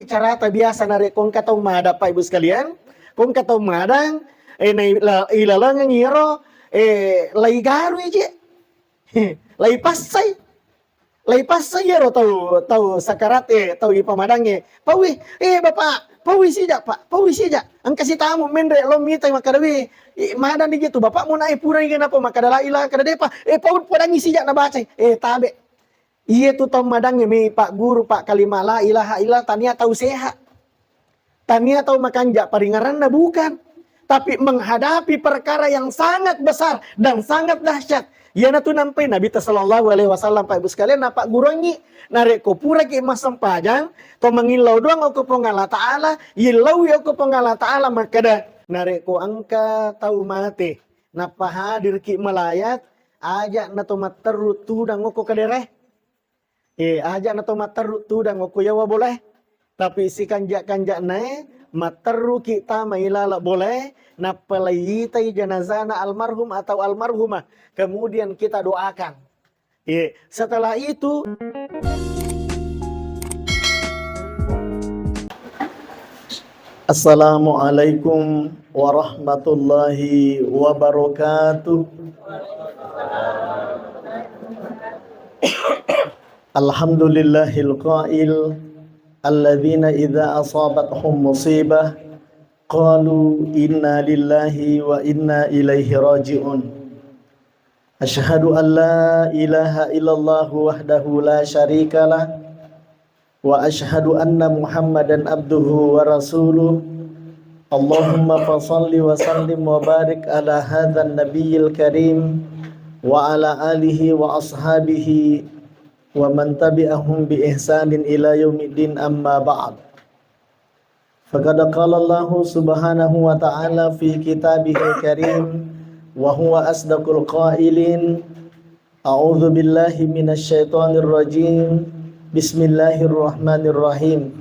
cara biasa nari kong katong mada Pak Ibu sekalian. Kong katong madang ilalang ngiro lay garu aja. Lay pasay yero tahu sakarat tahu ipamadang pawi bapak pawi sija Pak pawi sija ang kasih tamu mendre lo mita makadawi madan gitu bapak mau naik pura ingin apa makadala ilah kada depa paud podangi sija na baca tabe iya tu tahu madangnya mi Pak guru Pak kalimala ilaha ilah tania tahu sehat tania tahu makanja paringaran na bukan tapi menghadapi perkara yang sangat besar dan sangat dahsyat. Ya na tu nampai Nabi sallallahu alaihi wasallam Pak Ibu sekalian napa gurongi narek ko pura ki masam pajang to mangilau doang ko pongala taala ilau yo ko pongala taala makada narek ko angka tau mate napa hadir ki melayat aja na to materu tudang ko kadere aja na to materu tudang ko yawa boleh tapi si kanjak nae materu kita mailala boleh napalayitai janazana almarhum atau almarhumah kemudian kita doakan. Setelah itu Assalamualaikum warahmatullahi wabarakatuh. Alhamdulillahil qail alladzina idza asabathum musibah qalu inna lillahi wa inna ilaihi raji'un. Asyhadu an la ilaha illallah wahdahu la syarikalah wa asyhadu anna Muhammadan abduhu wa rasuluh. Allahumma fashalli wa sallim wa barik ala hadzal nabiyil karim wa ala alihi wa ashabihi wa man tabi'ahum bi ihsanin ila yaumiddin amma ba'd. Faqad qala Allah subhanahu wa ta'ala fi kitabihil karim wa huwa asdaqul qailin. A'udzu billahi minasy syaithanir rajim. Bismillahirrahmanirrahim.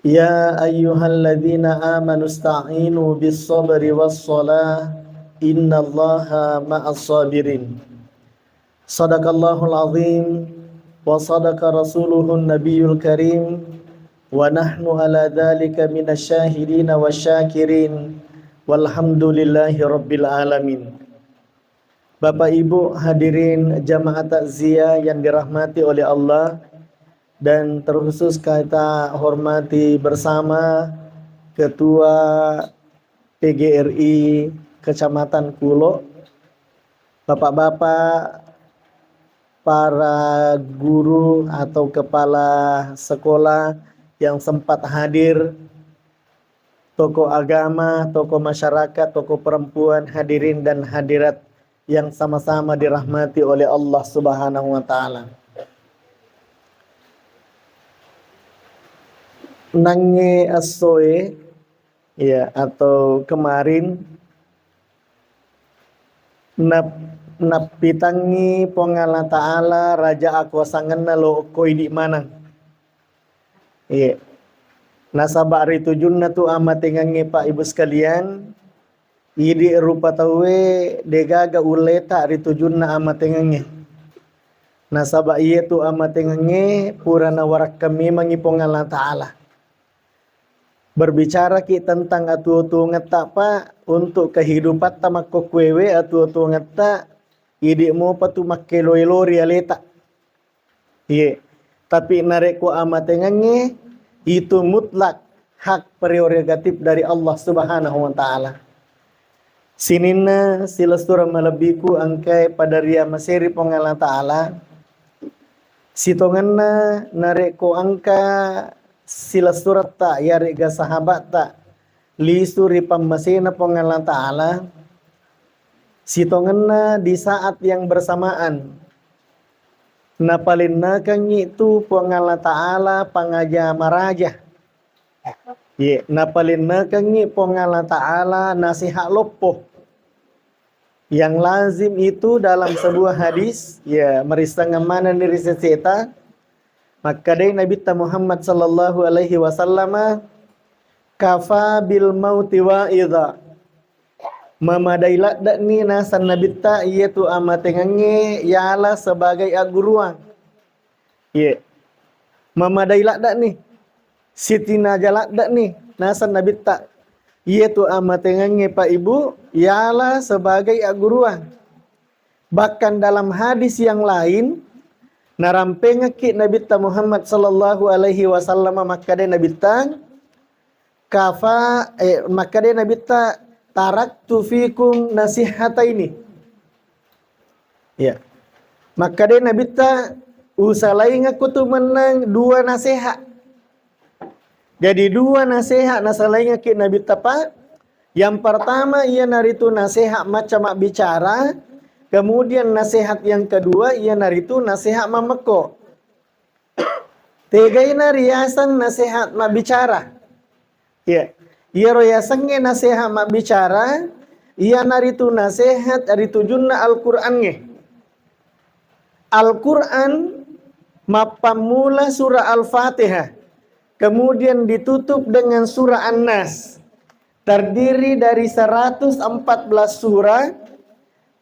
Ya ayyuhalladzina amanu ista'inu bis sabri was shalah innallaha ma'as sabirin. Sadaqallahul azim wa sadaqa rasuluhun nabiyul karim wa nahnu ala dzalika minasyahidin wasyakirin walhamdulillahi rabbil alamin. Bapak Ibu hadirin jamaah takziah yang dirahmati oleh Allah dan terkhusus kita hormati bersama Ketua PGRI Kecamatan Kulo, Bapak-bapak, para guru atau kepala sekolah yang sempat hadir, tokoh agama, tokoh masyarakat, tokoh perempuan, hadirin dan hadirat yang sama-sama dirahmati oleh Allah Subhanahu wa taala. Nange asoe ya atau kemarin napitangi pongala ta'ala raja aku sanganna lo koi di mana nasabak ritu junna tu amatengange Pak Ibu sekalian idi rupa tawe degaga uleta ritu junna amatengange nasabak iye tu amatengange purana warak kami mangi pongala ta'ala berbicara ki tentang atu-atu ngeta Pak untuk kehidupan tamak kokwewe atu-atu ngeta idikmu patu makelo realita. Tapi nareko amatengannya itu mutlak hak prerogatif dari Allah Subhanahu wa taala. Sinina silastura malebiku angkai pada ria maseri pongala taala. Sitonganna nareko angka silastura ta yarega sahabat ta lisuri pamasena pongala taala. Sitonganna di saat yang bersamaan napalin nakangi itu pongala ta'ala pangaja maraja napalin nakangi pongala ta'ala nasihat lopoh yang lazim itu dalam sebuah hadis merisanga mana diri seseta maka dari Nabi Muhammad sallallahu alaihi wasallam kafa bil mauti wa idza mamadailat dak ni nasan nabita iaitu amatengange ialah sebagai aguruang. Mamadailat dak ni. Siti Najalada nih, nasan Nabi tak. Ia tu amatengannya Pak Ibu, ialah sebagai aguruan. Bahkan dalam hadis yang lain, narampengaki Nabi ta Muhammad sallallahu alaihi wasallam makade Nabi ta makade Nabi ta taraktu fikum nasihataini. Ya. Makade Nabi ta usalai ngaku tu menang dua nasihat. Jadi dua nasihat nasalai ngaki Nabi ta pa. Yang pertama ia naritu nasihat macam bicara. Kemudian nasihat yang kedua ia naritu nasihat mameko. Tegaina riasan nasihat mak bicara. Ya. Ia riasannya nasihat mak bicara. Ia naritu nasihat dari tujunna Al-Qur'annya. Al-Qur'an mapamula surah Al-Fatihah. Kemudian ditutup dengan surah An-Nas. Terdiri dari 114 surah,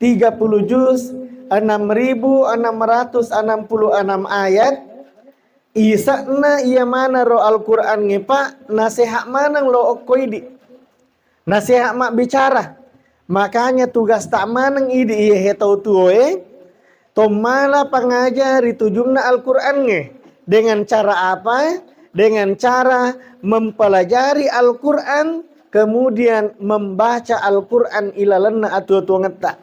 30 juz, 6.666 ayat. Isakna ia mana ro Al-Qur'an ngepa nasihat manang lo okoidi. Nasihat mak bicara. Makanya tugas tak manang idi ia hetau tuoe. Tomala pangajari tujungna Al-Qur'an nge. Dengan cara apa? Dengan cara mempelajari Al-Qur'an. Kemudian membaca Al-Qur'an ilalanna atu-atu ngeta.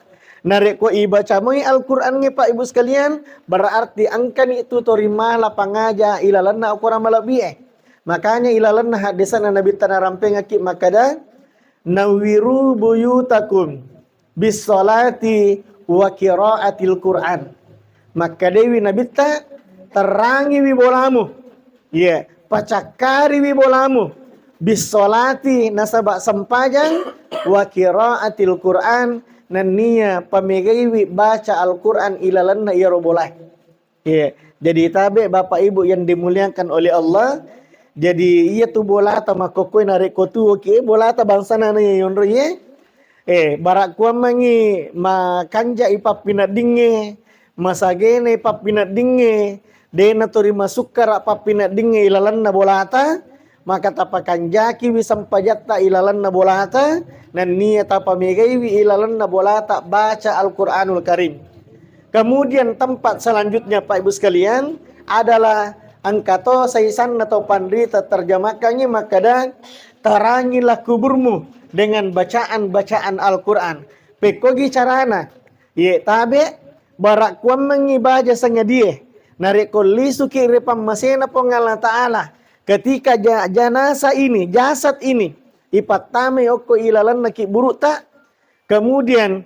Narek ko ibaca moi Al-Qur'an nge Pak Ibu sekalian. Berarti angkan itu torimalah pangaja ilalanna Al-Qur'an malabie. Makanya ilalanna hadisan Nabi tanah rampeng akik makada. Nawiru buyutakum bis salati wa qiraatil Qur'an. Maka dewi Nabi ta terangi wibolamu. Ya, pacakari wibolamu. Bis salati nasabak sempajang wa qiraatil Qur'an nania pamegaiwi baca Al-Qur'an ilalanna ya robolai. Ya, jadi tabe Bapak Ibu yang dimuliakan oleh Allah. Jadi ia tu bolata makokoi narik kotu oke bolata bangsa nana yonro ye. Barak kuam mangi makanja ipap pinat dinge. Masagene ipap pinat dinge. Dena tori masukar apap pinat dinge ilalanna bolata. Maka tapakan jaki wisampajata ilalanna bolata. Dan niya tapamegaiwi ilalanna bolata baca Al-Quranul Karim. Kemudian tempat selanjutnya Pak Ibu sekalian adalah angkato saisan atau pandrita terjemahkannya makada terangilah kuburmu dengan bacaan-bacaan Al-Quran. Pekogi carana. Ye tabe barak kuam mengibaja sanga die. Nareko lisuki repam masena pongala ta'ala. Ketika janasa ini, jasad ini ipatame oko ilalan naki buruk tak. Kemudian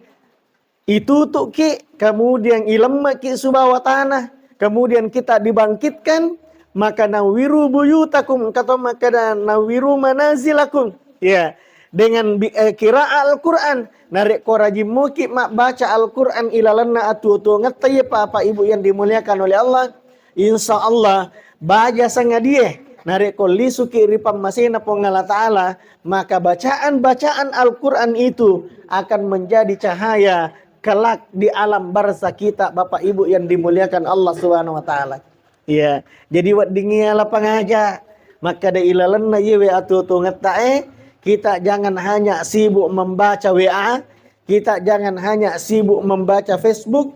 itutuk ki, kemudian ilemak ki subawa tanah. Kemudian kita dibangkitkan, maka nawiru buyutakum kata maka nawiru manazilakum. Ya, dengan kira Al-Qur'an narek koraji muki mak baca Al-Qur'an ilalanna atu-atu ngetai apa ibu yang dimuliakan oleh Allah. Insya Allah baja sanga dia narek ko lisuki ripam masina pongala ta'ala, maka bacaan-bacaan Al-Qur'an itu akan menjadi cahaya kelak di alam barza kita Bapak Ibu yang dimuliakan Allah Subhanahu wa taala. Ya, jadi wat dingiala pangaja, maka da ilalanna yewe atu-atu ngetae, kita jangan hanya sibuk membaca WA, kita jangan hanya sibuk membaca Facebook,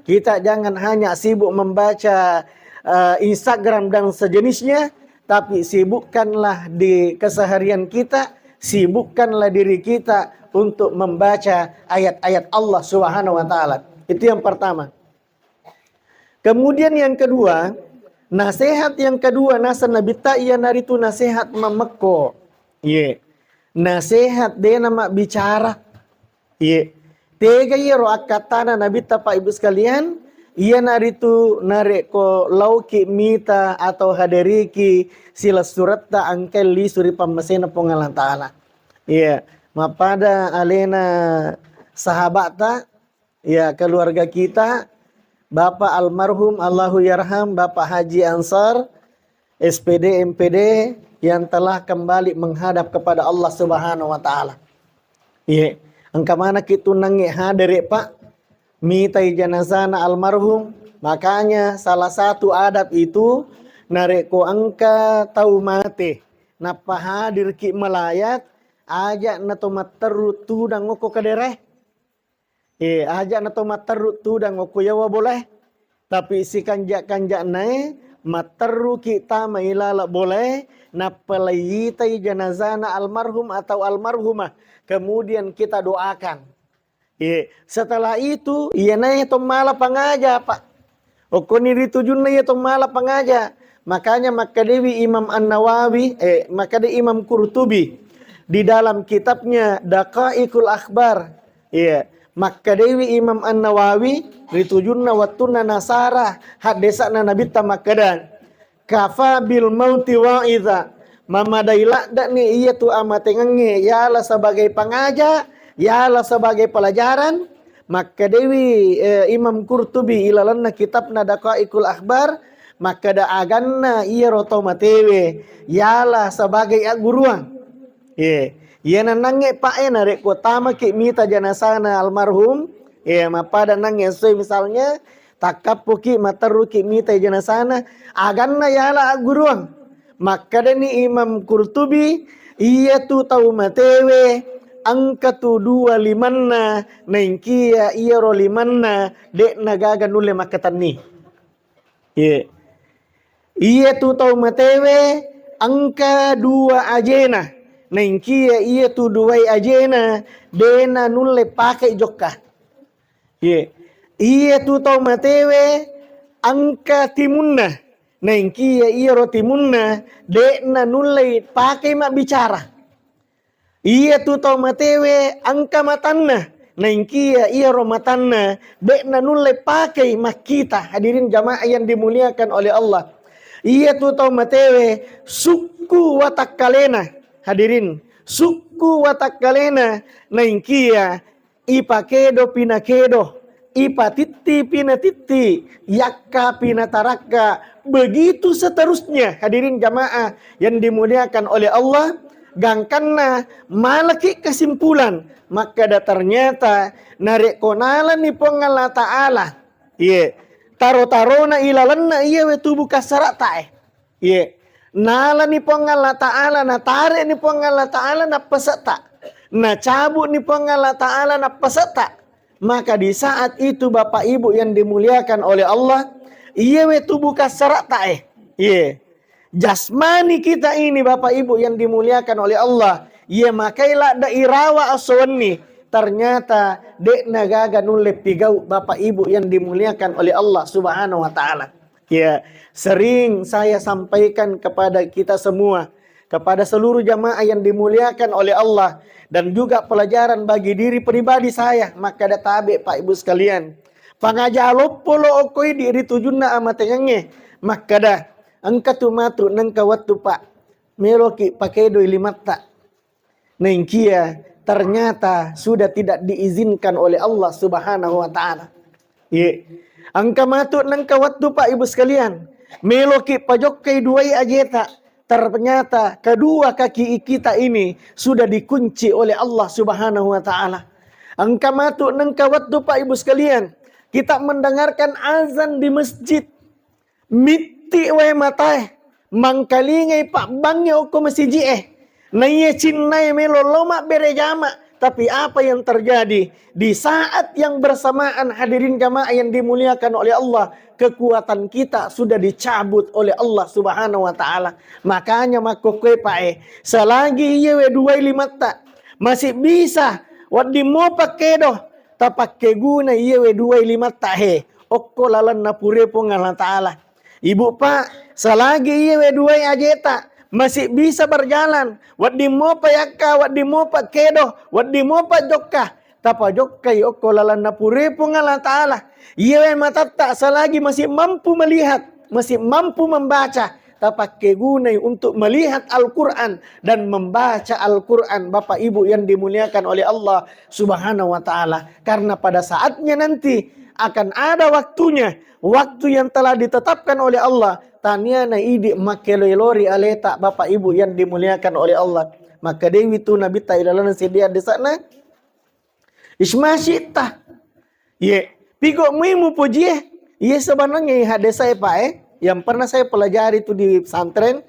kita jangan hanya sibuk membaca Instagram dan sejenisnya, tapi sibukkanlah di keseharian kita, sibukkanlah diri kita untuk membaca ayat-ayat Allah Subhanahu wa taala. Itu yang pertama. Kemudian yang kedua, nasihat yang kedua nasa Nabi ta iya naritu nasihat mameko. Ye. Nasihat dia nama bicara. Ye. Tega ye ro akatana Nabi ta Pak Ibu sekalian, ia naritu nareko lauki mita atau haderiki sila surat ta angkel li suri pamasena pongalan ta'ala. Iya, mapada alena sahabat ta, ya keluarga kita, Bapak almarhum Allahu yarham Bapak Haji Ansar, SPD MPD yang telah kembali menghadap kepada Allah Subhanahu wa taala. Iya, angka mana kita nangi hadere Pak mitai janazana almarhum. Makanya salah satu adab itu narek ko angka tau mate napa hadir ki melayat aja na tomat terut tudang ngoko kadere aja na tomat terut tudang ngoko yawa boleh tapi si kanjak nae materu kita mailala boleh napalayitai janazana almarhum atau almarhumah kemudian kita doakan. Setelah itu iya nae tomala pangaja pak. Okoni ritujun na iya tomala pangaja. Makanya Makadewi Imam An-Nawawi Makadewi Imam Qurtubi di dalam kitabnya Daqaiqul Akhbar Makadewi Imam An-Nawawi ritujunna wattuna nasara hadesana nabita makadan kafa bil mauti wa'idha mamadaila dakni iya tu amatengange yala sebagai pangaja yala sebagai pelajaran. Makadewi Imam Qurtubi ilalanna kitabna Daqaiqul Akhbar maka da aganna iya roto matewe yala sebagai guruan iya nanange pae narek kotama ki mita janasana almarhum mapada nange soy misalnya takapu ki mataru ki mita janasana aganna yala guruan maka dani Imam Qurtubi iya tu tau matewe angka tu dua limanna nengkia iya ro limanna dek nagaga nule makatani iya tu tau matewe angka dua ajena nengkia iya tu duai ajena dena nulle pakai jokka iya tu tau matewe angka timunna nengkia iya ro timunna dena nulle pakai mak bicara iya tu tau matewe angka matanna nengkia iya ro matanna dena nulle pakai mak kita. Hadirin jamaah yang dimuliakan oleh Allah, iya tu tau matewe suku watak kalena. Hadirin suku watak kalena nengkia ipa kedo pina kedo ipa titti pina titti yakka pina tarakka begitu seterusnya. Hadirin jamaah yang dimuliakan oleh Allah, gangkanna malaki kesimpulan maka da ternyata narek konalan ni pongala ta'ala taro-tarona ilalanna iya we tubuh kasara tae nala ni pongala ta'ala na tare ni pongala ta'ala na peseta na cabut ni pongala ta'ala na peseta. Maka di saat itu Bapak Ibu yang dimuliakan oleh Allah iya we tubuh kasara tae jasmani kita ini Bapak Ibu yang dimuliakan oleh Allah makailah da irawa aswani ternyata dek nagaga nulle pigau Bapak Ibu yang dimuliakan oleh Allah Subhanahu wa taala. Sering saya sampaikan kepada kita semua, kepada seluruh jamaah yang dimuliakan oleh Allah dan juga pelajaran bagi diri pribadi saya, maka da tabe Pak Ibu sekalian. Pangajalo polo okoi diri tujunna amatengange, maka da angka tu matu nangka wattu Pak meloki pakai doi limatta nengkia ternyata sudah tidak diizinkan oleh Allah Subhanahu wa taala. Angka matut nangka waktu Pak Ibu sekalian meloki pajokai duai ajeta ternyata kedua kaki kita ini sudah dikunci oleh Allah Subhanahu wa taala. Angka matut nangka waktu Pak Ibu sekalian kita mendengarkan azan di masjid miti wae matae mangkalingai Pak bangnya uko masjid naya cinnai melo loma berejama. Tapi apa yang terjadi di saat yang bersamaan hadirin jamaah yang dimuliakan oleh Allah, kekuatan kita sudah dicabut oleh Allah Subhanahu wa taala. Makanya makokwe pae selagi yewe dua limata masih bisa wadi mo pakedo tapake guna yewe dua limata okko lalan napure po ngala taala. Ibu Pak selagi yewe dua ajeta masih bisa berjalan. Wadi mo pa yakka, wadi mo pa kedo, wadi mo pa jokka. Tapa jokkai okko lalan napure po ngala ta'ala. Iya matata selagi masih mampu melihat, masih mampu membaca. Tapa kegunai untuk melihat Al-Quran dan membaca Al-Quran. Bapak Ibu yang dimuliakan oleh Allah Subhanahu wa ta'ala. Karena pada saatnya nanti akan ada waktunya. Waktu yang telah ditetapkan oleh Allah. Taniana idi makelelori aleta Bapak Ibu yang dimuliakan oleh Allah. Maka dewi tu nabi ta ilalan sedia di sana. Ismasyita. Pigo muimu puji. Sebenarnya hadis saya Pak yang pernah saya pelajari itu di pesantren.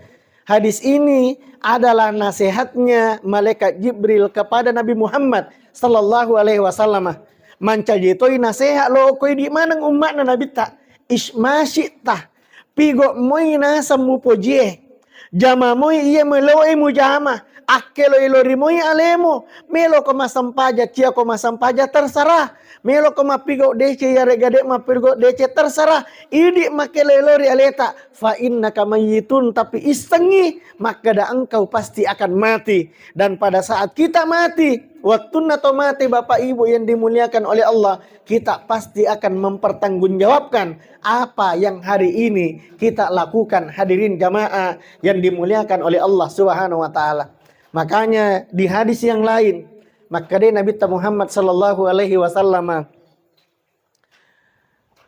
Hadis ini adalah nasihatnya malaikat Jibril kepada Nabi Muhammad sallallahu alaihi wasallam. Mancajitoi nasihat lo koi di mana umat na Nabi tak ismasyita pigo moina samu pojie jama moi iya meloi mujama akelo ilori moi alemo melo ko masampaja cia ko masampaja terserah melo ko mapigo dece ya regade mapigo dece terserah idi makelelori aleta fa innaka mayyitun tapi istengi maka da engkau pasti akan mati dan pada saat kita mati waktu nato mati Bapak Ibu yang dimuliakan oleh Allah kita pasti akan mempertanggungjawabkan apa yang hari ini kita lakukan hadirin jamaah yang dimuliakan oleh Allah Subhanahu wa taala. Makanya di hadis yang lain maka dia Nabi Muhammad sallallahu alaihi wasallam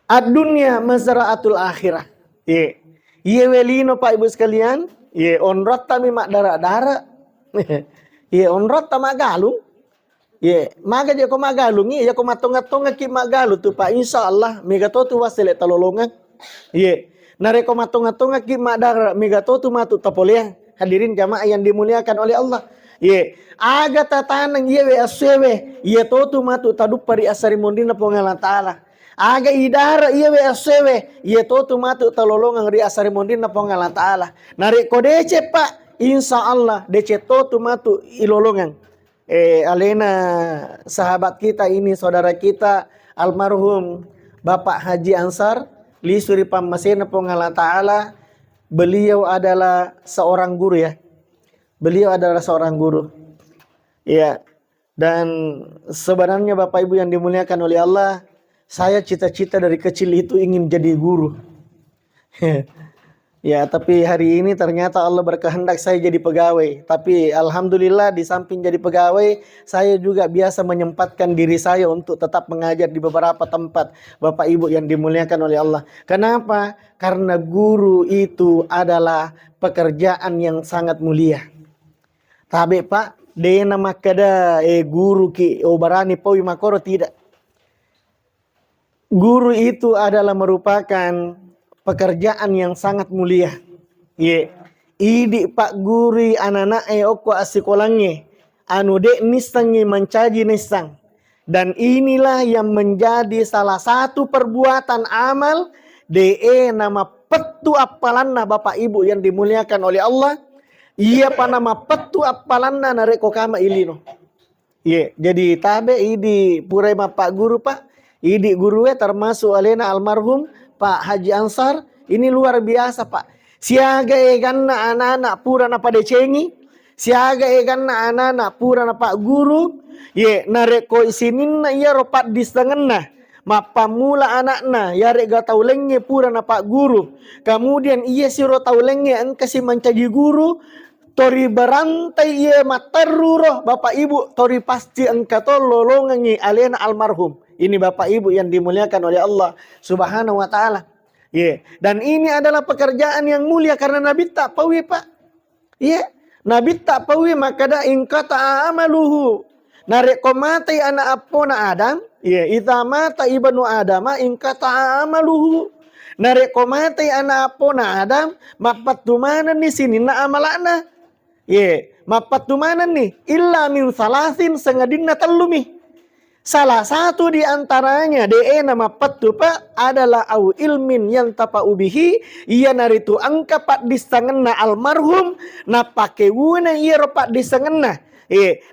ad-dunya mazra'atul akhirah. Ye welino Pak Ibu sekalian, ye onrot tami mak dara-dara. Ye onrot ta magalung. Ye maga je ko magalung ye ko matonga-tonga ki magalu tu Pak insyaallah megato tu wasele talolongan. Ye nare ko matonga-tonga ki madara megato tu matu tapoleang. Hadirin jamaah yang dimuliakan oleh Allah. Ye aga tatanang ye we asewe ye totu matu tadu pari asari mondina pongala taala. Aga idara ye we asewe ye totu matu talolongan ri asari mondina pongala taala. Nari kodece Pak insyaallah dece totu matu ilolongan. Alena sahabat kita ini saudara kita almarhum Bapak Haji Ansar li suri pamasena pongala taala. Beliau adalah seorang guru ya. Beliau adalah seorang guru. Ya. Dan sebenarnya Bapak Ibu yang dimuliakan oleh Allah, saya cita-cita dari kecil itu ingin jadi guru. Ya, tapi hari ini ternyata Allah berkehendak saya jadi pegawai. Tapi alhamdulillah di samping jadi pegawai, saya juga biasa menyempatkan diri saya untuk tetap mengajar di beberapa tempat. Bapak Ibu yang dimuliakan oleh Allah. Kenapa? Karena guru itu adalah pekerjaan yang sangat mulia. Tapi Pak, dia nama kada guru ki obarani pawi makoro tidak. Guru itu adalah merupakan pekerjaan yang sangat mulia. Ye. Idi Pak guri anak-anak oko asikolange. Anu dek nisangi mencaji nisang. Dan inilah yang menjadi salah satu perbuatan amal de nama petu apalanna Bapak Ibu yang dimuliakan oleh Allah. Iya pa nama petu apalanna nareko kama ilino. Ye. Jadi tabe idi purai Pak guru Pak. Idi guruwe termasuk alena almarhum Pak Haji Ansar ini luar biasa Pak. Siaga eganna anak-anak pura na pada cengi. Siaga eganna anak-anak pura na Pak guru. Ye nareko isinin na iya ropat disengenna. Mapamula anakna yare ga taulengnya pura na Pak guru. Kemudian iya siro taulengnya engkasi mencaji guru. Tori berantai iya matarruroh Bapak Ibu. Tori pasti engkato lolongangi alena almarhum. Ini Bapak Ibu yang dimuliakan oleh Allah Subhanahu wa taala. Yeah. Dan ini adalah pekerjaan yang mulia karena Nabi tak pawi Pak. Yeah. Nabi tak pawi maka da ingkata amaluhu. Narek komate anak apona Adam. Yeah. Ita mata ibnu Adam ingkata amaluhu. Narek komate anak apona Adam. Mapatumanan di sini na amalana. Yeah. Mapatumanan nih. Illa min salasin sengadinna tallumi. Salah satu di antaranya nama petu Pak adalah au ilmin yang tapa ubihi ia naritu angka Pak disangenna almarhum na pake guna ia pak disangenna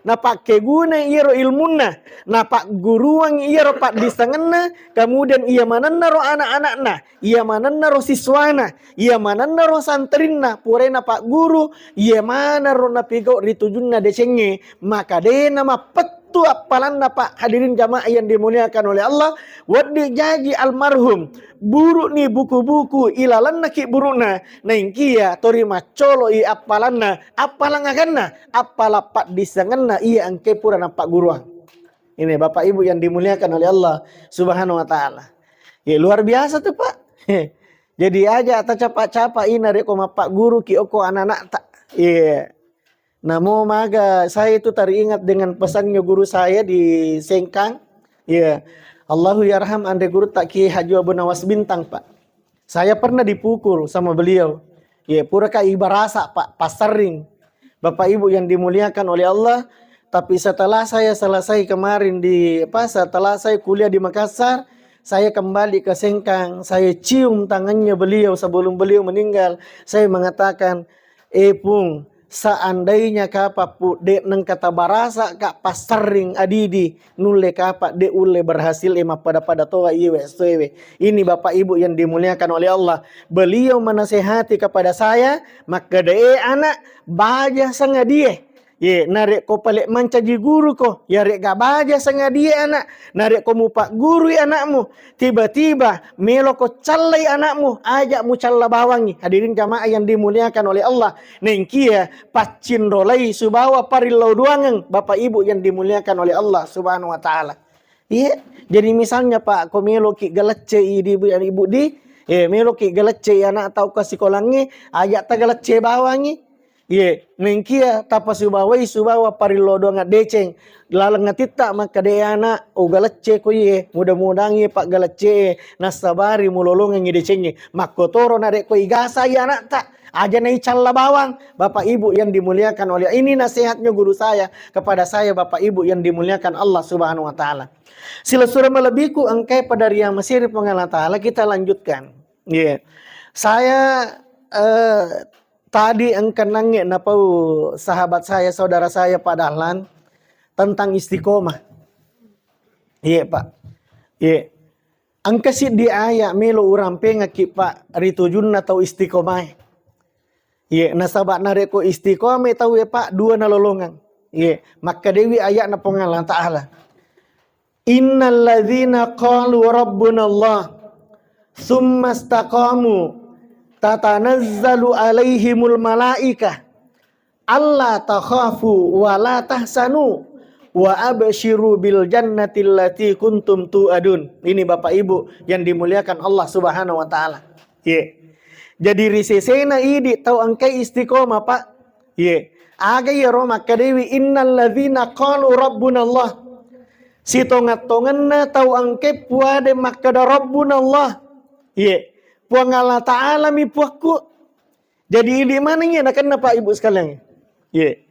na pake guna ia ilmunna na pak guruang ia pak disangenna kemudian ia mananna ro anak-anakna ia mananna ro siswana ia mananna ro santrinna purena Pak guru ia mana ro napigo ritujunna decenge maka nama petu apalanna Pak hadirin jamaah yang dimuliakan oleh Allah waddi jaji almarhum buruk nih buku-buku ilalanna ki buruna naingkia tori macolo i apalanna apalangaganna apala Pak disangenna iya angke purana Pak guruang. Ini Bapak Ibu yang dimuliakan oleh Allah Subhanahu wa taala. Ya luar biasa tuh Pak. Jadi aja ata capa-capa ina reko Pak guru ki oko anak-anak tak. Iya. Namo maga saya itu teringat dengan pesannya guru saya di Sengkang. Ya. Allahu yarham ande guru tak Ki Haji Abu Nawas Bintang Pak. Saya pernah dipukul sama beliau. Ya, pura ka ibarasa Pak Pasering. Bapak Ibu yang dimuliakan oleh Allah. Tapi setelah saya selesai kemarin setelah saya kuliah di Makassar, saya kembali ke Sengkang. Saya cium tangannya beliau sebelum beliau meninggal. Saya mengatakan, Pung, seandainya kapa pu dek neng kata barasa kak pasering adidi nulle kapa de ule berhasil emak pada toa iwe sewe. Ini Bapak Ibu yang dimuliakan oleh Allah. Beliau menasehati kepada saya, maka de anak baja sangat dia. Ye, narek ko palek mancaji guru ko, ya rek gabaja sangat dia anak, narek ko mupak guru anakmu, tiba-tiba melo ko callai anakmu, ajak mu calla bawangi. Hadirin jamaah yang dimuliakan oleh Allah, nengkia pacin rolai subawa parillau duangan, Bapak Ibu yang dimuliakan oleh Allah Subhanahu wa taala. Iya, jadi misalnya Pak, ko melo ki galacce ibu di, melo ki galacce anak atau kasih kolangi, ajak ta galacce bawangi. Ye, nengkia tapa subawa parilodo nga deceng lalang ngatita maka de anak o galecce ko ye mudah-mudahan ye Pak galecce nasabari mulolong ngi decenge makotoro na de ko igasa ya anak tak aja nai calla bawang. Bapak Ibu yang dimuliakan oleh ini nasihatnya guru saya kepada saya Bapak Ibu yang dimuliakan Allah Subhanahu wa taala. Sila surah melebiku engkai pada ria Mesir pengalah taala kita lanjutkan. Ye. Saya tadi engkau nangge napau sahabat saya, saudara saya Pak Dahlan tentang istiqomah. Iya Pak. Iya. Angka si di ayat melo urang pengaki Pak ritujun atau istiqomah. Iya. Nasabat nareko istiqomah tahu ya Pak dua nalolongan. Iya. Maka dewi ayat na pengalah ta'ala. Innal ladzina qalu rabbuna Allah summa istaqamu tatanazzalu alaihimul malaikah alla takhafu wa la tahsanu wa abshiru bil jannati allati kuntum tu'adun. Ini Bapak Ibu yang dimuliakan Allah Subhanahu wa taala. Ye. Jadi risesena idi tau angkai istiqomah Pak. Ye. Aga ya Roma kadewi innal ladzina qalu rabbuna Allah. Si tongat-tonganna tau angkai puade makada rabbuna Allah. Ye. Puang Allah Ta'ala mi puakku. Jadi di mana ini nak kena Pak Ibu sekalian? Ye.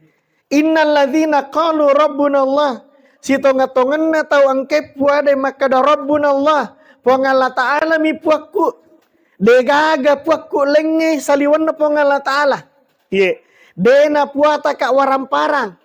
Innal ladzina qalu rabbuna Allah. Si tongat-tonganna tau angke puade makada rabbuna Allah. Puang Allah Ta'ala mi puakku. Degaga puakku lenge saliwanna puang Allah Ta'ala. Ye. Dena puata kak waramparang.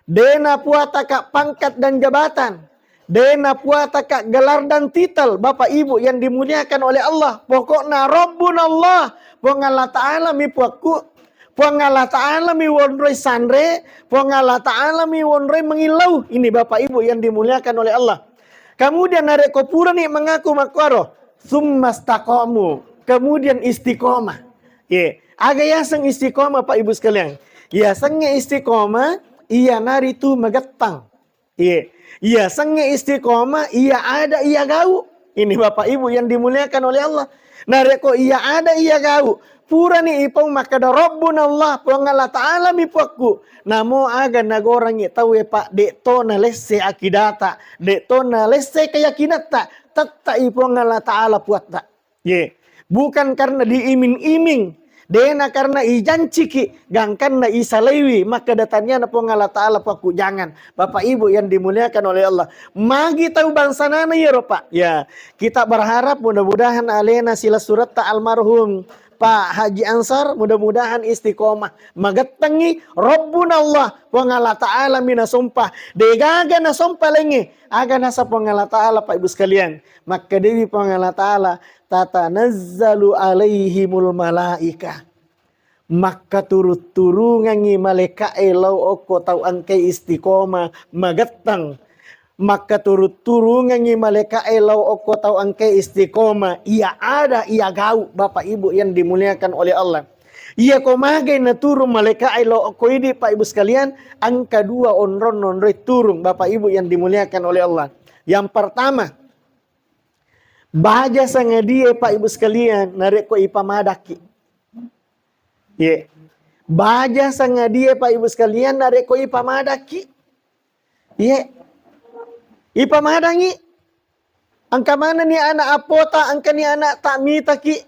Dena puata kak pangkat dan jabatan. Dena puata kak gelar dan titel Bapak Ibu yang dimuliakan oleh Allah. Pokoknya Rabbuna Allah. Puang Allah Ta'ala mi puakku. Puang Allah Ta'ala mi wonroi sandre. Puang Allah Ta'ala mi wonroi mengilau. Ini Bapak Ibu yang dimuliakan oleh Allah. Kemudian narek kopura nih mengaku makwaro. Summastaqamu. Kemudian istiqomah. Ye. Aga yaseng istiqomah Pak Ibu sekalian. Yasengnya istiqomah. Iya nari tu megetang. Ye. Iya senge istiqomah, iya ada, iya gau. Ini Bapak Ibu yang dimuliakan oleh Allah. Nareko iya ada, iya gau. Pura ni ipong makada Rabbuna Allah. Puang Allah Ta'ala mi puakku. Namo aga nagorang tahu ya Pak. Dek to na lesse akidata. Dek to na lesse keyakinata. Tatta ipong Allah Ta'ala puat tak. Ye. Bukan karena diiming-iming. Dena karena ijanciki gangkan na isalewi maka datanya na pong Allah Ta'ala paku jangan. Bapak Ibu yang dimuliakan oleh Allah, magi tahu bangsa nana ya Pak. Ya, kita berharap mudah-mudahan alena sila surat ta almarhum Pak Haji Ansar mudah-mudahan istiqomah magatangi Rabbuna Allah pong Allah Ta'ala mina sumpah degaga na sumpah lengi aga nasa pong Allah Ta'ala Pak Ibu sekalian. Maka dewi pong Allah Ta'ala tatanazzalu alaihimul malaika. Maka turut-turungan ngi malaikat elau oko tau angkai istiqomah magatang. Maka turut-turungan ngi malaikat elau oko tau angkai istiqomah. Ia ada, ia gau Bapak Ibu yang dimuliakan oleh Allah. Ia komagay na turun malaikat elau oko ini Pak Ibu sekalian. Angka dua onron turun Bapak Ibu yang dimuliakan oleh Allah. Yang pertama. Baja sanga dia Pak Ibu sekalian narek ko ipamadaki. Ye. Baja sanga dia Pak Ibu sekalian narek ko ipamadaki. Ye. Ipamadangi. Angka mana ni anak apota, angka ni anak tak mitaki.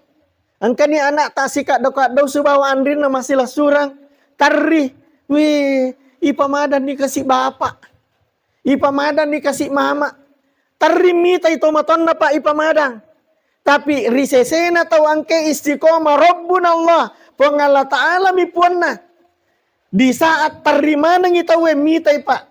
Angkani anak tak sikat dokat dau subawa andrin na masilah surang. Tarri. Wih, ipamadan dikasih bapak. Ipamadan dikasih mama. Tarri mita itu maton na pa ipamadang. Tapi risesena tau angke istiqomah Rabbun Allah. Pengala ta'ala mipuan na. Di saat terima ngitawe mitai pak.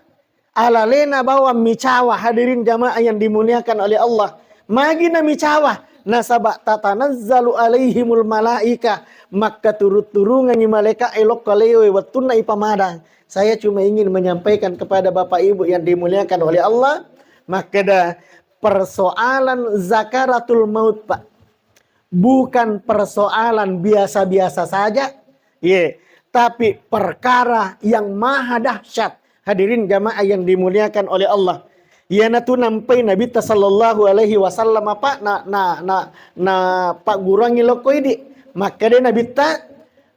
Alalena bawa micawa hadirin jamaah yang dimuliakan oleh Allah. Magina micawa. Nasabak tatanazzalu alaihimul malaika. Maka turut-turungan malaikat elok kalewe watuna ipamadang. Saya cuma ingin menyampaikan kepada Bapak Ibu yang dimuliakan oleh Allah. Maka dah persoalan zakaratul maut pak. Bukan persoalan biasa-biasa saja. Tapi perkara yang maha dahsyat. Hadirin jamaah yang dimuliakan oleh Allah. Yana tu nampai Nabi sallallahu alaihi wasallam apa na pak gurangi lokoidi. Maka dia Nabi ta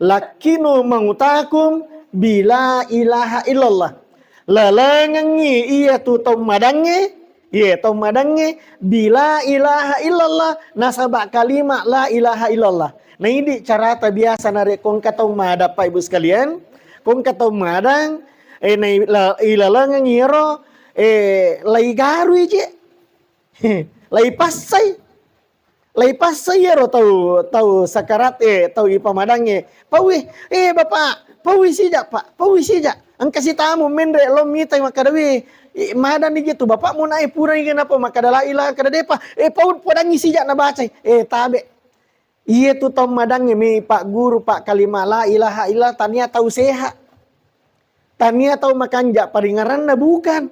lakinu mangutakum bila ilaha illallah. Lalangangi iya tu tau madange. Iya tau madange bila ilaha illallah nasabak kalimat la ilaha illallah. Nah ini cara biasa narik kong katau mada Pak Ibu sekalian. Kong katau madang ilalangan ngiro lai garu je. Lai pasai ya ro tau sakarat tau ipamadangnya. Pawi bapak, pawi sijak Pak, pawi sijak. Angkasi tamu mendre lo mitai maka dawi madan ni gitu bapak mau naik pura ni kenapa maka dah la ilaha kada depa paud podangi sijak na baca tabe. Iya tu tau madangnya mi pak guru pak kalimat la ilaha illallah tania tahu sehat. Tania tahu makanjak paringaran na bukan.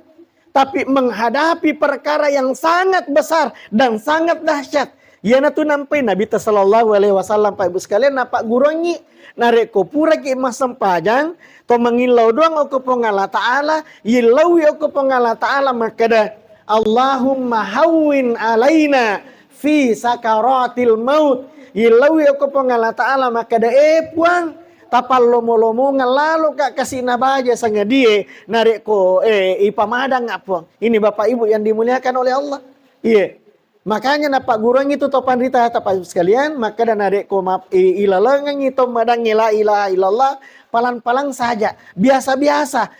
Tapi menghadapi perkara yang sangat besar dan sangat dahsyat. Yana tu nampai Nabi sallallahu alaihi wasallam Pak Ibu sekalian napa gurongi narek ko pura ki masam pajang to mengilau doang ko pengala taala yilau ko pengala taala maka dah Allahumma hawwin alaina fi sakaratil maut yilau ko pengala taala maka dah puang tapal lomo-lomo ngalalu kak kasih nabaja sanga die narek ko ipamadang apa. Ini Bapak Ibu yang dimuliakan oleh Allah. Iya. Makanya napa gurang itu topan rita Bapak Ibu sekalian, maka dan narek ko map ilalangan itu madang la ilaha illallah palang-palang saja. Biasa-biasa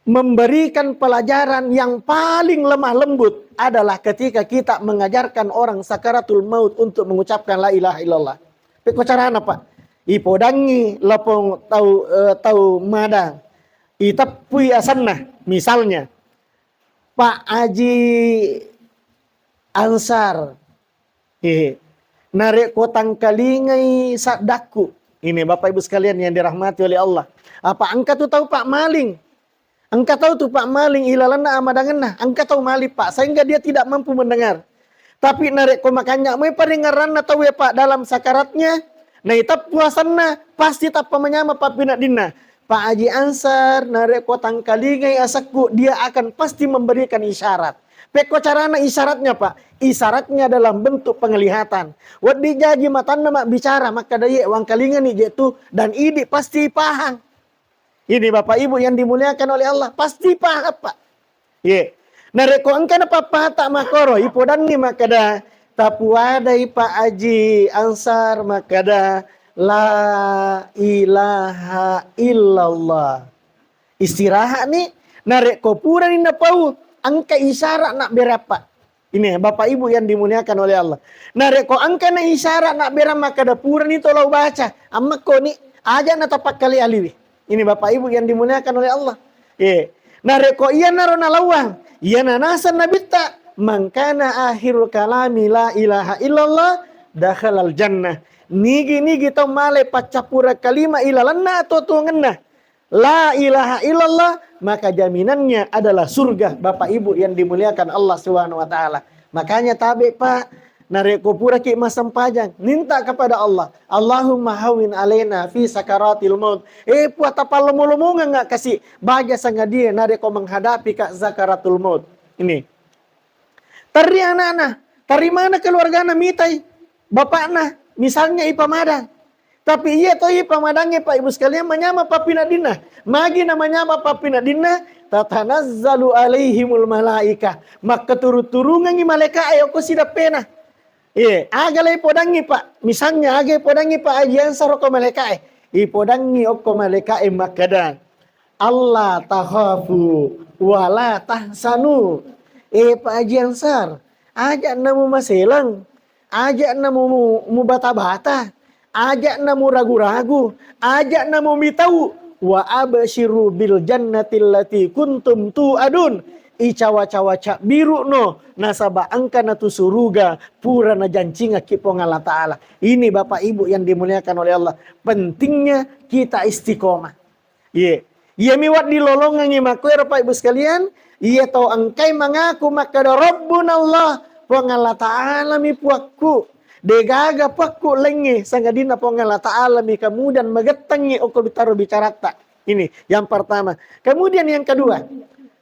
memberikan pelajaran yang paling lemah lembut adalah ketika kita mengajarkan orang sakaratul maut untuk mengucapkan la ilaha illallah. Peko carana Pak? Ipodangi lapong tau madang. Itapui asanna misalnya. Pak Haji Ansar. Narek kotang kalingai sadakku. Ini Bapak Ibu sekalian yang dirahmati oleh Allah. Apa angka tu tahu Pak maling? Angka tahu tu Pak maling ilalana amadanganna. Angka tahu maling Pak sehingga dia tidak mampu mendengar. Tapi narek ko makanya may paringaran na tahu ya Pak dalam sakaratnya. Nah itap puasanna pasti tak menyama Pak pinadina. Pak Haji Ansar narek kotang kalingai asakku dia akan pasti memberikan isyarat. Peko carana isyaratnya Pak. Isyaratnya dalam bentuk penglihatan. Wadi jaji matanda mak bicara maka daya wang kalingan ni tu dan ini pasti paham. Ini Bapak Ibu yang dimuliakan oleh Allah pasti paham Pak. Nareko angka na papa tak makoro ipodan ni maka dah tapuadai Pak Haji Ansar maka dah la ilaha illallah. Istirahat ni nareko pura ni napau. Angka isyarat nak berapa? Ini Bapak Ibu yang dimuliakan oleh Allah. Nareko angka na isyarat nak berapa maka dapuran itu lau baca. Amma ko ni aja na tapak kali aliwi. Ini Bapak Ibu yang dimuliakan oleh Allah. Nareko iya naro na lawang. Iya na nasan nabita. Mangkana akhirul kalami la ilaha illallah dakhalal jannah. Nigi tau male pacapura kalima ilalanna atau tuanganna. La ilaha illallah maka jaminannya adalah surga Bapak Ibu yang dimuliakan Allah Subhanahu wa taala. Makanya tabe Pak nareko pura ki masam pajang minta kepada Allah. Allahumma hawin alaina fi sakaratil maut. Puat tapal lomo-lomo enggak kasih bahagia sanga dia nareko menghadapi kak zakaratul maut. Ini. Tari anak-anak, tari mana keluarga na mitai bapakna misalnya ipamadang. Tapi iya toh pamadangnya Pak Ibu sekalian menyama papinadina. Magi namanya papinadina tatanazzalu alaihimul malaika. Maka turut-turungan malaikat ayo ko sida pena. Iya, aga lay podangi Pak. Misalnya aga podangi Pak Haji Ansar ko malekae. Ipodangi okko malekae makada. Allah takhafu wala tahsanu. Pak Haji Ansar, ajak namu maselang, ajak namu mu bata-bata, ajak namu ragu-ragu, ajak namu mitau wa absyiru bil jannati allati kuntum tu'adun. Icawa-cawa biru no nasaba angka natu suruga pura na jancinga kipong Allah Ta'ala. Ini Bapak Ibu yang dimuliakan oleh Allah. Pentingnya kita istiqomah. Iya. Iya miwat di lolongan ngimakuir Bapak Ibu sekalian. Iya tau angkai mengaku maka da Rabbun Allah. Pong Allah Ta'ala mi puakku. Degaga puakku lengi. Sangadina pong Allah Ta'ala mi kemudian magetangi oko bitaru bicara tak. Ini yang pertama. Kemudian yang kedua.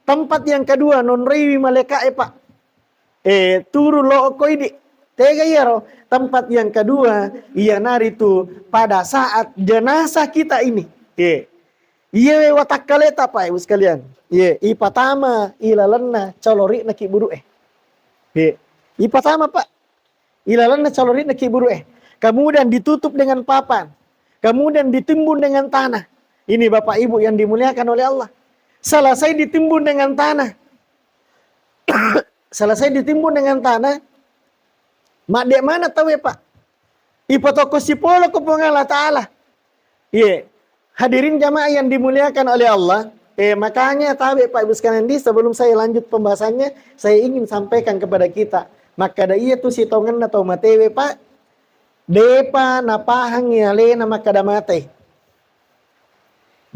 Tempat yang kedua non rewi malekae Pak. Turu lo oko ini. Tega iya ro. Tempat yang kedua. Iya nari tu pada saat jenazah kita ini. Iya watak kaleta Pak Ibu sekalian. Iya, ipatama ilalanna calori naki buru ipatama Pak. Ilalanna calori naki buru Kemudian ditutup dengan papan. Kemudian ditimbun dengan tanah. Ini Bapak Ibu yang dimuliakan oleh Allah. Selesai ditimbun dengan tanah. Selesai ditimbun dengan tanah. Mak dek mana tahu ya Pak? Ipotoko sipolo ko Allah Ta'ala. Iya. Hadirin jamaah yang dimuliakan oleh Allah. Makanya tahu Pak Ibu sekalian sebelum saya lanjut pembahasannya, saya ingin sampaikan kepada kita. Maka da iya tu si tongan atau matewe Pak. Depa napahang ya lena maka da mate.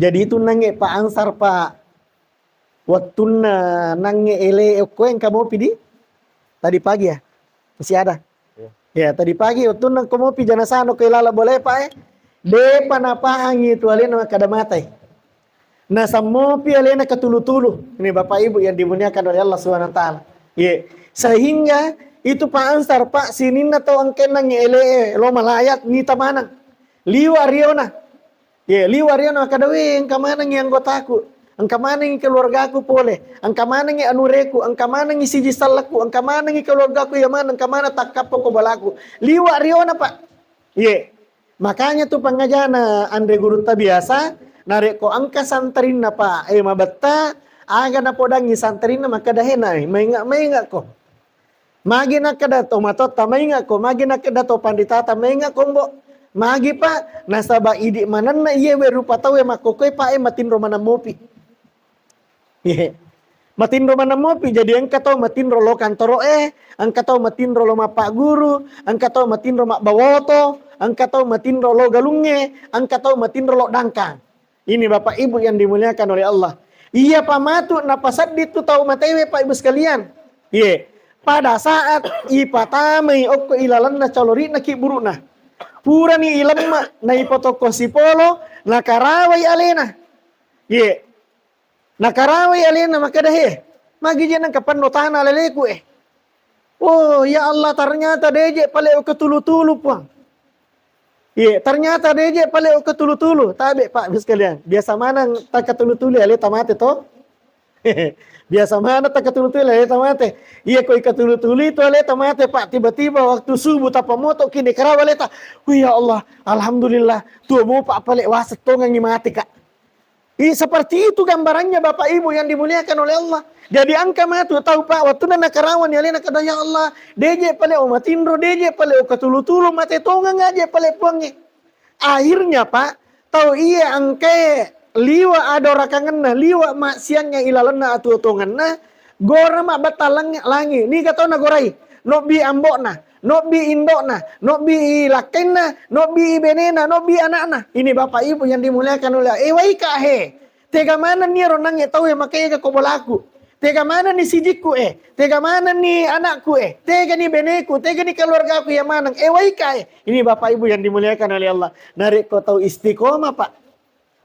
Jadi itu nange Pak Ansar Pak. Waktu nange ele koeng kamu pidi tadi pagi ya masih ada ya tadi pagi waktu nang kamu pi jenazah no kelala boleh Pak de panapahangi itu alena kada matai na samo pi alena ketulu-tulu. Ini Bapak Ibu yang dimuliakan oleh Allah Subhanahu wa taala. Sehingga itu Pak Ansar Pak sinina to angken nang ele lo malayat ni tamanang liwa riona liwa riona kada weng kamanang yang gotaku. Angka mana ngi keluargaku pole, angka mana ngi anureku, angka mana ngi siji salaku, angka mana ngi keluargaku yaman, angka mana takapo ko balaku. Liwa riona Pak. Makanya tuh pengajana andre guru ta biasa, narek ko angka santerin na Pak. Mabetta aga na podangi santerin na maka dahena, mainga ko. Magi na kada to matot mainga ko, magi na kada to panditata mainga ko mbo. Magi Pak, nasaba idi manan na iye we rupa tawe makokoy Pak matin romana mopi. Matinro manamopi jadi angka tau matinro lo kantoro angka tau matinro lo mapak guru, angka tau matinro mak bawoto, angka tau matinro lo galunge, angka tau matinro lo dangkang. Ini Bapak Ibu yang dimuliakan oleh Allah. Iya pamatu napasad itu tau matewe Pak Ibu sekalian. Pada saat ipatamai okko ilalanna calori na kiburuna. Pura ni ilamma na ipotoko sipolo na karawai alena. Nakarawai alena makadahe. Magi janang kapan notana leleku Oh ya Allah ternyata deje pale o ketulu-tulu puang. Ternyata deje pale o ketulu-tulu. Tabe Pak sekalian. Biasa mana tak ketulu-tulu ale tamate to? Biasa mana tak ketulu-tulu ale tamate. Koi ketulu-tulu itu ale tamate Pak. Tiba-tiba waktu subuh tapa moto kini karawai leta. Ya Allah, alhamdulillah. Tuh mau Pak pale waset tongang mati Kak. Seperti itu gambarannya Bapak Ibu yang dimuliakan oleh Allah. Jadi angka matu tahu Pak waktu na nakarawan ya lena kada ya Allah deje pale o matindro deje pale o katulu-tulu mate tonga ngaje pale puangi. Akhirnya Pak tahu iya angke liwa ada rakanganna liwa mak siangnya ilalanna atu tonganna gora mak batalang langi ni kata na gorai no bi ambokna no bi indokna no bi lakenna no bi benena no bi anakna. Ini Bapak Ibu yang dimuliakan oleh wai kahe tega mana ni ronang tahu ya makanya ke kobolaku tega mana ni sijiku tega mana ni anakku tega ni beneku tega ni keluargaku yang mana wai kahe. Ini Bapak Ibu yang dimuliakan oleh Allah. Narik kau tahu istiqomah Pak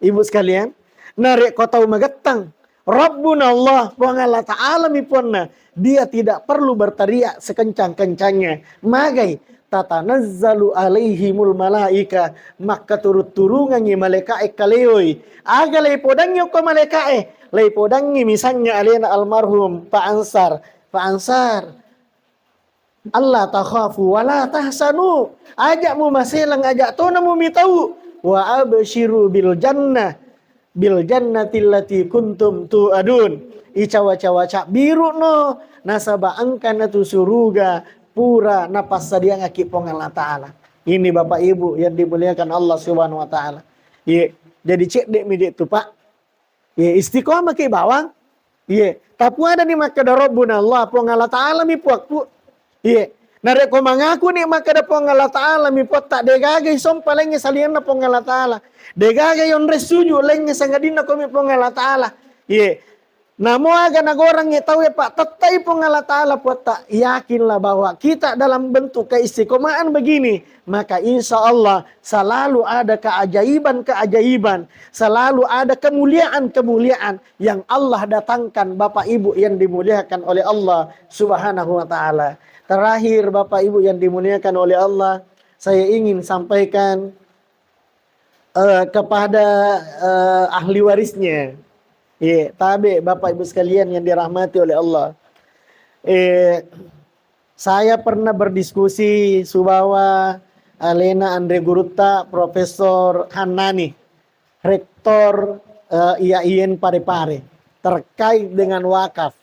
Ibu sekalian. Narik kau tahu magetang Rabbuna Allah wa Allah Ta'ala miponna. Dia tidak perlu berteriak sekencang-kencangnya. Magai tatanazzalu alaihimul malaika. Maka turut-turungannya malaika kaleoi. Aga leipodangnya ko malaika leipodangnya misalnya alena almarhum Pak Ansar. Pak Ansar. Allah takhafu wa la tahsanu. Ajak mu maselang ajak to namu mi tahu. Wa abshiru bil jannati allati kuntum tu'adun. Icawa-cawa biru no nasaba angkana tu suruga pura napas sadia ngaki pong Allah Ta'ala. Ini Bapak Ibu yang dimuliakan Allah Subhanahu wa taala. Ye, jadi cek dek mi dek tu Pak. Ye, istiqomah ke bawang. Ye, tapi ada ni maka darabuna Allah pong Allah Ta'ala mi puak pu. Ye, narek ko mangaku ni maka da pong Allah Ta'ala mi puak tak degagay som palenge salian na pong Allah Ta'ala. Degagay on resuju lenge sangadin na ko mi pong Allah Ta'ala. Ye, namo aga nagorang tahu ya Pak, tetay pong Allah Ta'ala puat tak yakinlah bahwa kita dalam bentuk keistiqomahan begini, maka insya Allah selalu ada keajaiban-keajaiban, selalu ada kemuliaan-kemuliaan yang Allah datangkan Bapak Ibu yang dimuliakan oleh Allah Subhanahu wa Ta'ala. Terakhir Bapak Ibu yang dimuliakan oleh Allah, saya ingin sampaikan kepada ahli warisnya. Tabe Bapak Ibu sekalian yang dirahmati oleh Allah. Saya pernah berdiskusi Subawa Alena Andre Gurutta, Profesor Hanani, Rektor IAIN Parepare, terkait dengan wakaf.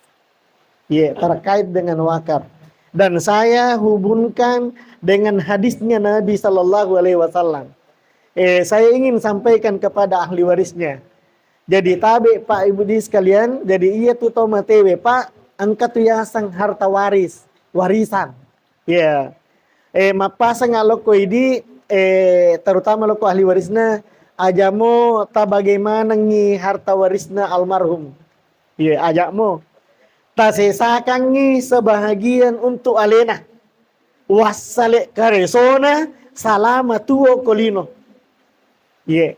Terkait dengan wakaf. Dan saya hubungkan dengan hadisnya Nabi Sallallahu Alaihi Wasallam. Saya ingin sampaikan kepada ahli warisnya. Jadi tabe Pak Ibu di sekalian, jadi iya tu tau matewe Pak, angkat tu yasang harta warisan. Mapasang aloko ini, terutama loko ahli warisna, ajamo ta bagaimana ngi harta warisna almarhum. Ajamo. Ta sesakan ngi sebahagian untuk alena. Wasale karesona salama tuo kolino.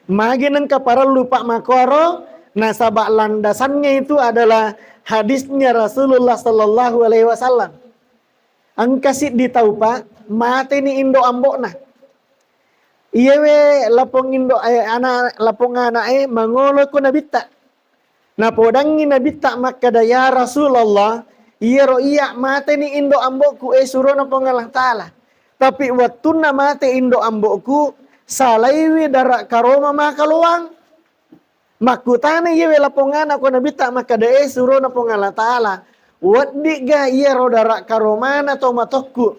Maginan kapara lupa makoro, nasabak landasannya itu adalah hadisnya Rasulullah Sallallahu Alaihi Wasallam. Angkasit ditahu Pak, mate ni indo ambok nah. Iyewe lapong indo anak lapong anak mangolo ko nabita. Napodangi nabita makadaya Rasulullah, iya mate ni indo ambokku suruh na Allah Ta'ala. Tapi waktu na mate indo ambokku salaiwi darak karoma makaluang makutane yewe lapongan ako nabita makadae suruh na pong Allah Ta'ala waddi ga iya ro darak karomana to matokku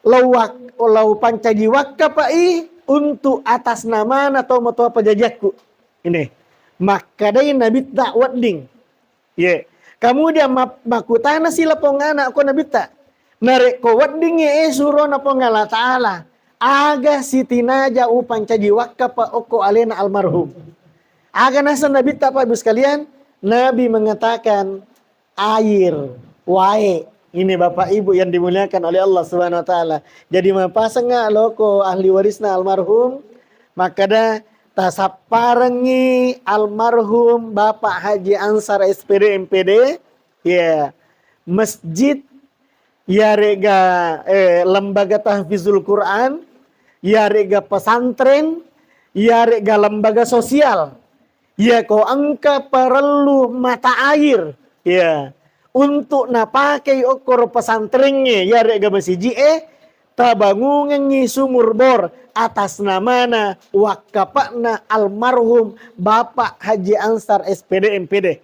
law pancaji wakka pai untuk atas nama na to mato pajajakku ini makadae nabita wadding kemudian makutana sila pongan ako nabita narek ko wadding suruh na pong Allah Ta'ala aga sitinaja upang caji wakka pa oko alena almarhum. Aga nasa Nabi Pak Ibu sekalian, Nabi mengatakan air, wae. Ini Bapak Ibu yang dimuliakan oleh Allah Subhanahu wa taala. Jadi mapasang nga loko ahli warisna almarhum, maka da tasaparangi almarhum Bapak Haji Ansar SPD MPD, masjid rega lembaga tahfizul Quran, rega pesantren, rega lembaga sosial. Ko angka perlu mata air. Untuk napakai okor pesantrennya, rega masjid tabangungan sumur bor atas namana wakapakna almarhum Bapak Haji Ansar SPD MPD.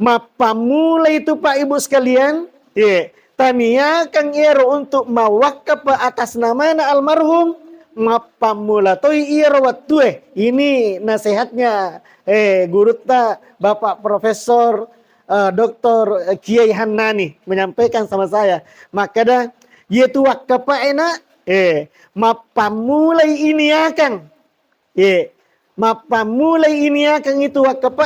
Mapamulai itu Pak Ibu sekalian, tania kang iro untuk mawakaf atas nama almarhum mapamulatoi iro watue. Ini nasihatnya Gurutta Bapak Profesor Dr. Kiai Hanani menyampaikan sama saya. Maka dah yaitu wakaf enak mapamulai ini akan mapamulai ini akan itu wakaf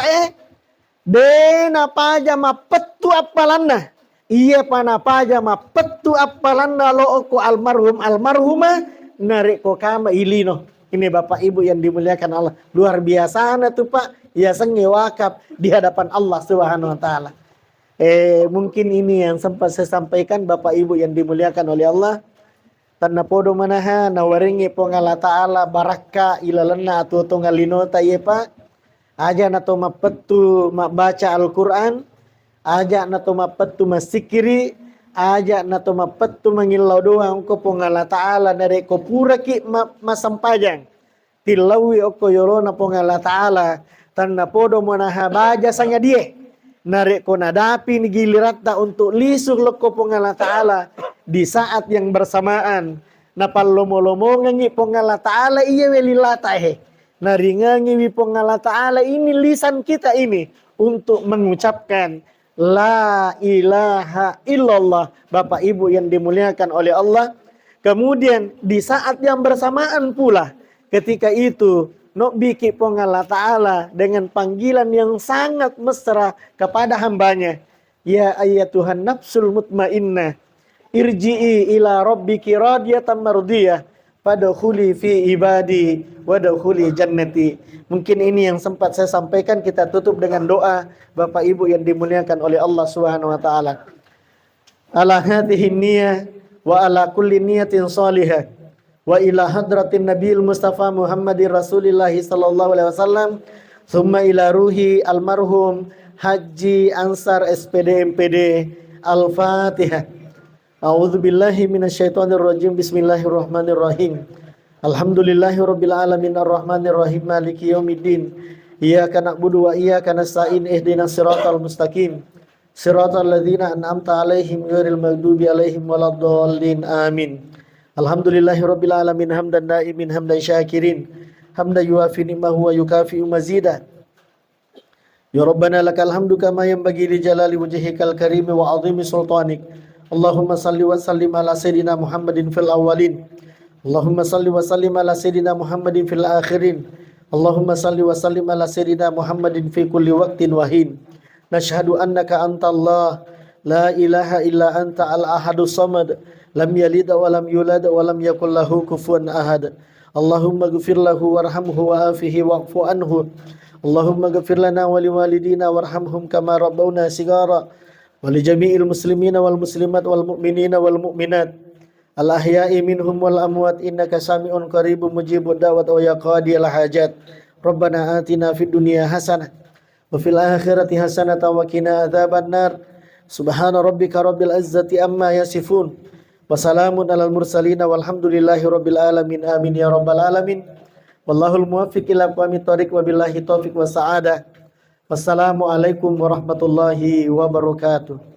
den apa aja mapetu apalana. Iya panapaja mapetu apalanda looko almarhumah narik ko kama ilino. Ini Bapak Ibu yang dimuliakan Allah. Luar biasa na tuh Pak. Ya sengi wakaf di hadapan Allah Subhanahu wa taala. Mungkin ini yang sempat saya sampaikan Bapak Ibu yang dimuliakan oleh Allah. Tanna podo manaha nawaringi pong Allah Ta'ala baraka ilalana atau tongalino taye Pak. Aja na to mapetu mabaca Al-Quran. Aja na to mapetu masikiri, aja na to mapet tu mangilau doang ko pongala taala nare ko pura ki masampajang tilawi oko yolo na pongala taala tan na podo mo na habaja sanga die nare ko nadapi ni giliratta untuk lisur loko pongala taala di saat yang bersamaan na pallomo-lomo ngangi pongala taala iya welilata naringangi wi pongala taala ini lisan kita ini untuk mengucapkan la ilaha illallah. Bapak Ibu yang dimuliakan oleh Allah. Kemudian di saat yang bersamaan pula ketika itu nok biki pongala ta'ala dengan panggilan yang sangat mesra kepada hambanya. Ya ayyatuhan nafsul mutmainnah irji'i ila rabbiki radiyatan mardiyah fadkhuli fi ibadi wadkhuli jannati. Mungkin ini yang sempat saya sampaikan, kita tutup dengan doa Bapak Ibu yang dimuliakan oleh Allah Subhanahu wa taala. Ala hadhihi niyyah wa ala kulli niyatin salihah wa ila hadratin nabiyil mustafa Muhammadir Rasulillah sallallahu alaihi wasallam thumma ila ruhi almarhum Haji Ansar SPD MPD. Al-Fatihah. A'udzu billahi minasyaitonir rajim. Bismillahirrahmanirrahim. Alhamdulillahirabbil alamin arrahmanir rahim maliki yaumiddin. Iyyaka na'budu wa iyyaka nasta'in ihdinas siratal mustaqim. Siratal ladzina an'amta 'alaihim ghairil maghdubi 'alaihim waladdallin. Amin. Alhamdulillahirabbil alamin hamdan da'imin hamdan syakirin. Hamdan yuafi ni'mahu wa yukafi'u mazidah. Ya Rabbana lakal hamdu kama yanbaghi li jalali wajhikal karim wa 'azimi sultanik. Allahumma salli wa sallim ala sayyidina Muhammadin fil awwalin. Allahumma salli wa sallim ala sayyidina Muhammadin fil akhirin. Allahumma salli wa sallim ala sayyidina Muhammadin fi kulli waqtin wa hin. Nashhadu annaka anta Allah, la ilaha illa anta al-ahadus samad, lam yalid wa lam yulad wa lam yakul lahu kufuwan ahad. Allahumma ighfir lahu warhamhu wa afihi wa'fu anhu. Allahumma ighfir lana wa liwalidina warhamhum kama rabbawna sigara. Wa li jami'il muslimina wal muslimat wal mu'minina wal mu'minat al ahya'i minhum wal amwat innaka sami'un qaribun mujibud da'wat wa ya qadiyal hajat. Rabbana atina fid dunya hasanah wa fil akhirati hasanah wa qina adzabannar. Subhana rabbika rabbil izzati amma yasifun wa salamun alal mursalin walhamdulillahi rabbil alamin. Amin ya rabbal alamin. Wallahul muwaffiq ila aqwamit thoriq wa billahi taufiq wa sa'adah. Wassalamu alaikum warahmatullahi wabarakatuh.